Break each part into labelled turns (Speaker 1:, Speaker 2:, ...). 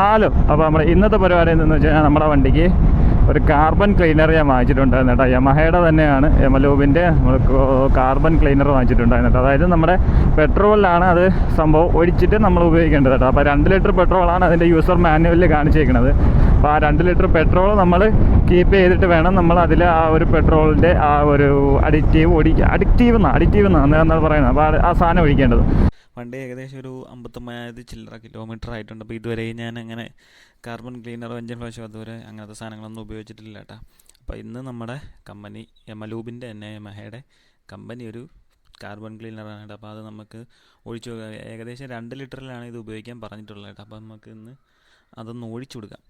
Speaker 1: Hello, അപ്പോൾ നമ്മുടെ ഇന്നത്തെ പരിപാടി എന്തെന്ന് വെച്ച് കഴിഞ്ഞാൽ നമ്മുടെ വണ്ടിക്ക് ഒരു കാർബൺ ക്ലീനർ ഞാൻ വാങ്ങിച്ചിട്ടുണ്ടായിരുന്നു കേട്ടോ. യമഹയുടെ തന്നെയാണ്, യമലൂബിൻ്റെ നമ്മൾ കാർബൺ ക്ലീനർ വാങ്ങിച്ചിട്ടുണ്ടായിരുന്നു കേട്ടോ. അതായത് നമ്മുടെ പെട്രോളിലാണ് അത് സംഭവം ഒഴിച്ചിട്ട് നമ്മൾ ഉപയോഗിക്കേണ്ടത് കേട്ടോ. അപ്പോൾ 2 ലിറ്റർ പെട്രോളാണ് അതിൻ്റെ യൂസർ മാനുവലിൽ കാണിച്ചേക്കുന്നത്. അപ്പോൾ ആ 2 ലിറ്റർ പെട്രോൾ നമ്മൾ കീപ്പ് ചെയ്തിട്ട് വേണം നമ്മൾ അതിൽ ആ ഒരു പെട്രോളിൻ്റെ ആ ഒരു അഡിക്റ്റീവ് എന്നാണ് പറയുന്നത്. അപ്പോൾ ആ സാധനം ഒഴിക്കേണ്ടത്.
Speaker 2: വണ്ടി ഏകദേശം ഒരു 59,000 ചില്ലറ കിലോമീറ്റർ ആയിട്ടുണ്ട്. അപ്പോൾ ഇതുവരെ ഞാൻ അങ്ങനെ കാർബൺ ക്ലീനറോ എഞ്ചിൻ ഫ്ലഷോ അതുവരെ അങ്ങനത്തെ സാധനങ്ങളൊന്നും ഉപയോഗിച്ചിട്ടില്ല കേട്ടോ. അപ്പോൾ ഇന്ന് നമ്മുടെ കമ്പനി യമലൂബിൻ്റെ തന്നെ യമഹയുടെ കമ്പനി ഒരു കാർബൺ ക്ലീനറാണ് കേട്ടോ. അപ്പോൾ അത് നമുക്ക് ഒഴിച്ചു കൊടുക്കാം. ഏകദേശം 2 ലിറ്ററിലാണ് ഇത് ഉപയോഗിക്കാൻ പറഞ്ഞിട്ടുള്ളത് കേട്ടോ. അപ്പോൾ നമുക്ക് ഇന്ന് അതൊന്ന് ഒഴിച്ചു കൊടുക്കാം.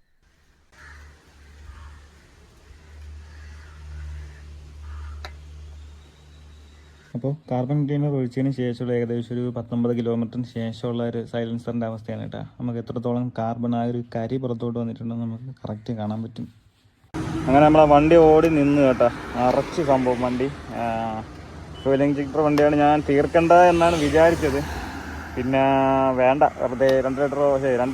Speaker 1: അപ്പോൾ കാർബൺ ക്ലീനർ ഒഴിച്ചതിന് ശേഷമുള്ള ഏകദേശം ഒരു 19 കിലോമീറ്ററിന് ശേഷമുള്ള ഒരു സൈലൻസറിൻ്റെ അവസ്ഥയാണ് കേട്ടോ. നമുക്ക് എത്രത്തോളം കാർബൺ ആ ഒരു കരി പുറത്തോട്ട് വന്നിട്ടുണ്ടെന്ന് നമുക്ക് കറക്റ്റ് കാണാൻ പറ്റും. അങ്ങനെ നമ്മളെ വണ്ടി ഓടി നിന്ന് കേട്ടോ. അറച്ച് സംഭവം വണ്ടി ഫ്യൂൽ ഇഞ്ചക്ടർ വണ്ടിയാണ്. ഞാൻ തീർക്കണ്ട എന്നാണ് വിചാരിച്ചത്. പിന്നെ വേണ്ട, വെറുതെ 2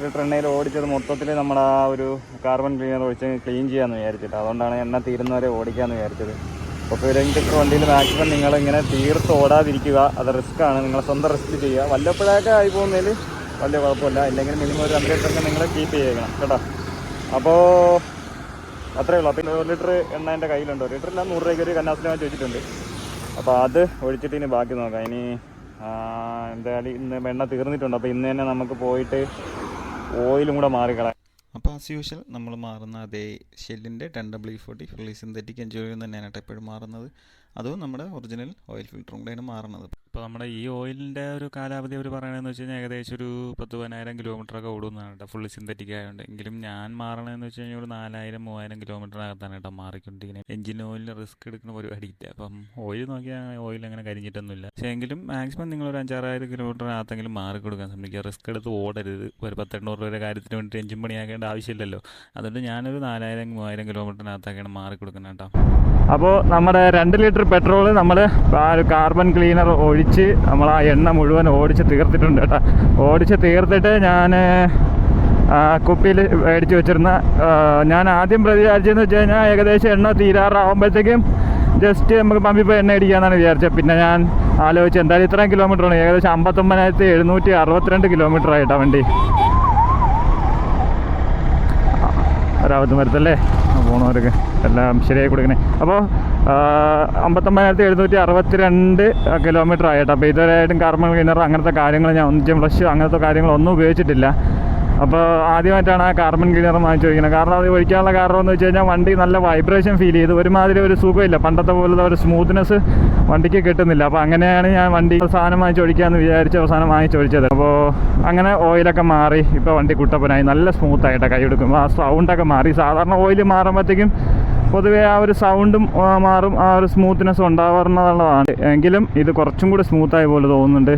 Speaker 1: ലിറ്റർ എണ്ണയിൽ ഓടിച്ചത് മൊത്തത്തിൽ നമ്മുടെ ആ ഒരു കാർബൺ ക്ലീനർ ഒഴിച്ച് ക്ലീൻ ചെയ്യാമെന്ന് വിചാരിച്ചിട്ട്. അതുകൊണ്ടാണ് എണ്ണ തീരുന്നവരെ ഓടിക്കാമെന്ന് വിചാരിച്ചത്. അപ്പോൾ ഫ്യൂൽ ഇഞ്ചക്ടർ വണ്ടിയിൽ മാക്സിമം നിങ്ങളിങ്ങനെ തീർത്ത് ഓടാതിരിക്കുക. അത് റിസ്ക്കാണ്. നിങ്ങൾ സ്വന്തം റിസ്ക് ചെയ്യുക. വല്ലപ്പോഴൊക്കെ ആയി പോകുന്നതിൽ വലിയ കുഴപ്പമില്ല. ഇല്ലെങ്കിൽ മിനിമം ഒരു 2 ലിറ്ററൊക്കെ നിങ്ങൾ കീപ്പ് ചെയ്യണം കേട്ടോ. അപ്പോൾ അത്രയേ ഉള്ളൂ. പിന്നെ 1 ലിറ്റർ എണ്ണ എൻ്റെ കയ്യിലുണ്ട്. 1 ലിറ്ററില്ല, 100 രൂപയ്ക്ക് ഒരു കന്നാസിൽ വാങ്ങിച്ച് വെച്ചിട്ടുണ്ട്. അപ്പോൾ അത് ഒഴിച്ചിട്ട് ഇനി ബാക്കി നോക്കാം. ഇനി എന്തായാലും ഇന്ന് എണ്ണ തീർന്നിട്ടുണ്ട്. അപ്പോൾ ഇന്ന് തന്നെ നമുക്ക് പോയിട്ട് ഓയിലും കൂടെ മാറിക്കളയാം.
Speaker 2: അപ്പോൾ ആസ് യൂഷ്വൽ നമ്മൾ മാറുന്ന അതേ ഷെല്ലിൻ്റെ 10W40 fully synthetic engine oil തന്നെയാണ് കേട്ടോ എപ്പോഴും മാറുന്നത്. അതും നമ്മുടെ ഒറിജിനൽ ഓയിൽ ഫിൽറ്ററും കൂടെയാണ് മാറുന്നത്. ഇപ്പോൾ നമ്മുടെ ഈ ഓയിലിൻ്റെ ഒരു കാലാവധി അവർ പറയണതെന്ന് വെച്ച് കഴിഞ്ഞാൽ ഏകദേശം ഒരു 10,000-10,000 കിലോമീറ്ററൊക്കെ ഓടുന്നതാണ് കേട്ടോ, ഫുള്ളി സിന്തറ്റിക് ആയതുകൊണ്ട്. എങ്കിലും ഞാൻ മാറണമെന്ന് വെച്ച് കഴിഞ്ഞാൽ ഒരു 4,000-3,000 കിലോമീറ്ററിനകത്താണ് കേട്ടോ മാറിക്കൊണ്ടിരിക്കുന്നത്. എഞ്ചിൻ ഓയിലിന് റിസ്ക് എടുക്കുന്ന പരിപാടിയില്ല. അപ്പം ഓയിൽ നോക്കിയാൽ ഓയിൽ അങ്ങനെ കരിഞ്ഞിട്ടൊന്നുമില്ല. പക്ഷേ എങ്കിലും മാക്സിമം നിങ്ങളൊരു 5,000-6,000 കിലോമീറ്ററിനകത്തെങ്കിലും മാറിക്കൊടുക്കാൻ ശ്രമിക്കുക. റിസ്ക് എടുത്ത് ഓടരുത്. ഒരു 10,800 രൂപയുടെ കാര്യത്തിന് വേണ്ടിയിട്ട് എഞ്ചിൻ പണിയാക്കേണ്ട ആവശ്യമില്ലല്ലോ. അതുകൊണ്ട് ഞാനൊരു 4,000-3,000 കിലോമീറ്ററിനകത്തൊക്കെയാണ് മാറിക്കൊടുക്കുന്നത് കേട്ടോ.
Speaker 1: അപ്പോൾ നമ്മുടെ 2 ലിറ്റർ പെട്രോൾ നമ്മൾ ആ ഒരു കാർബൺ ക്ലീനർ ഒഴിച്ച് നമ്മൾ ആ എണ്ണ മുഴുവൻ ഓടിച്ച് തീർത്തിട്ടുണ്ട് കേട്ടോ. ഓടിച്ച് തീർത്തിട്ട് ഞാൻ കുപ്പിയിൽ മേടിച്ച് വെച്ചിരുന്ന ഞാൻ ആദ്യം വിചാരിച്ചതെന്ന് വെച്ച് കഴിഞ്ഞാൽ ഏകദേശം എണ്ണ തീരാറാകുമ്പോഴത്തേക്കും ജസ്റ്റ് നമുക്ക് പമ്പിൽ പോയി എണ്ണ അടിക്കാമെന്നാണ് വിചാരിച്ചത്. പിന്നെ ഞാൻ ആലോചിച്ച് എന്തായാലും ഇത്രയും കിലോമീറ്ററാണ്, ഏകദേശം 59,762 കിലോമീറ്റർ ആയിട്ടാണ് വണ്ടി. ഒരാവത്തും വരത്തല്ലേ പോണവർക്ക് എല്ലാം ശരിയായി കൊടുക്കണേ. അപ്പോൾ 59,762 കിലോമീറ്റർ ആയിട്ടോ. അപ്പോൾ ഇതുവരെയായിട്ടും കാർബൺ ക്ലീനർ അങ്ങനത്തെ കാര്യങ്ങൾ ഞാൻ എഞ്ചിൻ ഫ്ലഷ് അങ്ങനത്തെ കാര്യങ്ങളൊന്നും ഉപയോഗിച്ചിട്ടില്ല. അപ്പോൾ ആദ്യമായിട്ടാണ് ആ കാർബൺ ക്ലീനർ വാങ്ങിച്ച് വയ്ക്കുന്നത്. കാരണം അത് ഒഴിക്കാനുള്ള കാരണം എന്ന് വെച്ച് കഴിഞ്ഞാൽ വണ്ടി നല്ല വൈബ്രേഷൻ ഫീൽ ചെയ്ത് ഒരുമാതിരി ഒരു സുഖമില്ല, പണ്ടത്തെ പോലത്തെ ഒരു സ്മൂത്ത്നെസ് വണ്ടിക്ക് കിട്ടുന്നില്ല. അപ്പോൾ അങ്ങനെയാണ് ഞാൻ വണ്ടി സാധനം വാങ്ങിച്ച് ഒഴിക്കാമെന്ന് വിചാരിച്ച് അവസാനം വാങ്ങിച്ചൊഴിച്ചത്. അപ്പോൾ അങ്ങനെ ഓയിലൊക്കെ മാറി ഇപ്പോൾ വണ്ടി കുട്ടപ്പനായി നല്ല സ്മൂത്തായിട്ടൊക്കെ കൈ എടുക്കും. ആ സൗണ്ടൊക്കെ മാറി. സാധാരണ ഓയിൽ മാറുമ്പോഴത്തേക്കും പൊതുവേ ആ ഒരു സൗണ്ടും മാറും, ആ ഒരു സ്മൂത്ത്നെസ് ഉണ്ടാവാറുള്ളതാണ്. എങ്കിലും ഇത് കുറച്ചും കൂടി സ്മൂത്തായ പോലെ തോന്നുന്നുണ്ട്.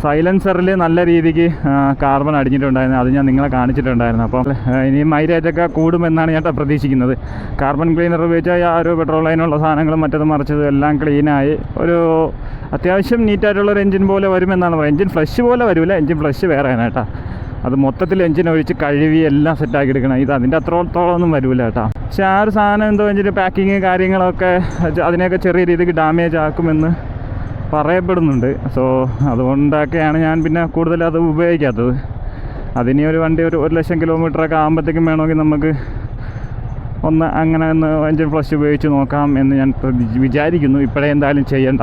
Speaker 1: സൈലൻസറിൽ നല്ല രീതിക്ക് കാർബൺ അടിഞ്ഞിട്ടുണ്ടായിരുന്നു. അത് ഞാൻ നിങ്ങളെ കാണിച്ചിട്ടുണ്ടായിരുന്നു. അപ്പോൾ ഇനി മൈലേജൊക്കെ കൂടുമെന്നാണ് ഞാൻ പ്രതീക്ഷിക്കുന്നത്. കാർബൺ ക്ലീനർ ഉപയോഗിച്ചാൽ ആ ഒരു പെട്രോൾ ലൈനുള്ള സാധനങ്ങളും മറ്റതും മറിച്ചതും എല്ലാം ക്ലീനായി ഒരു അത്യാവശ്യം നീറ്റായിട്ടുള്ളൊരു എഞ്ചിൻ പോലെ വരുമെന്നാണ് പറയുന്നത്. എഞ്ചിൻ ഫ്ലഷ് പോലെ വരില്ല, എഞ്ചിൻ ഫ്ലഷ് വേറെയാണ് കേട്ടോ. അത് മൊത്തത്തിൽ എഞ്ചിൻ ഒഴിച്ച് കഴുകി എല്ലാം സെറ്റാക്കി എടുക്കണം. ഇത് അതിൻ്റെ അത്രത്തോളമൊന്നും വരില്ല കേട്ടോ. പക്ഷേ ആ ഒരു സാധനം എന്തോ എഞ്ചിൻ്റെ പാക്കിങ് കാര്യങ്ങളൊക്കെ അതിനെയൊക്കെ ചെറിയ രീതിക്ക് ഡാമേജ് ആക്കുമെന്ന് പറയപ്പെടുന്നുണ്ട്. സോ അതുകൊണ്ടൊക്കെയാണ് ഞാൻ പിന്നെ കൂടുതൽ അത് ഉപയോഗിക്കാത്തത്. അതിനി ഒരു വണ്ടി ഒരു 1,00,000 കിലോമീറ്ററൊക്കെ ആകുമ്പോഴത്തേക്കും വേണമെങ്കിൽ നമുക്ക് അങ്ങനെ ഒന്ന് എഞ്ചിൻ ഫ്ലഷ് ഉപയോഗിച്ച് നോക്കാം എന്ന് ഞാൻ വിചാരിക്കുന്നു. ഇപ്പോഴേ എന്തായാലും ചെയ്യണ്ട.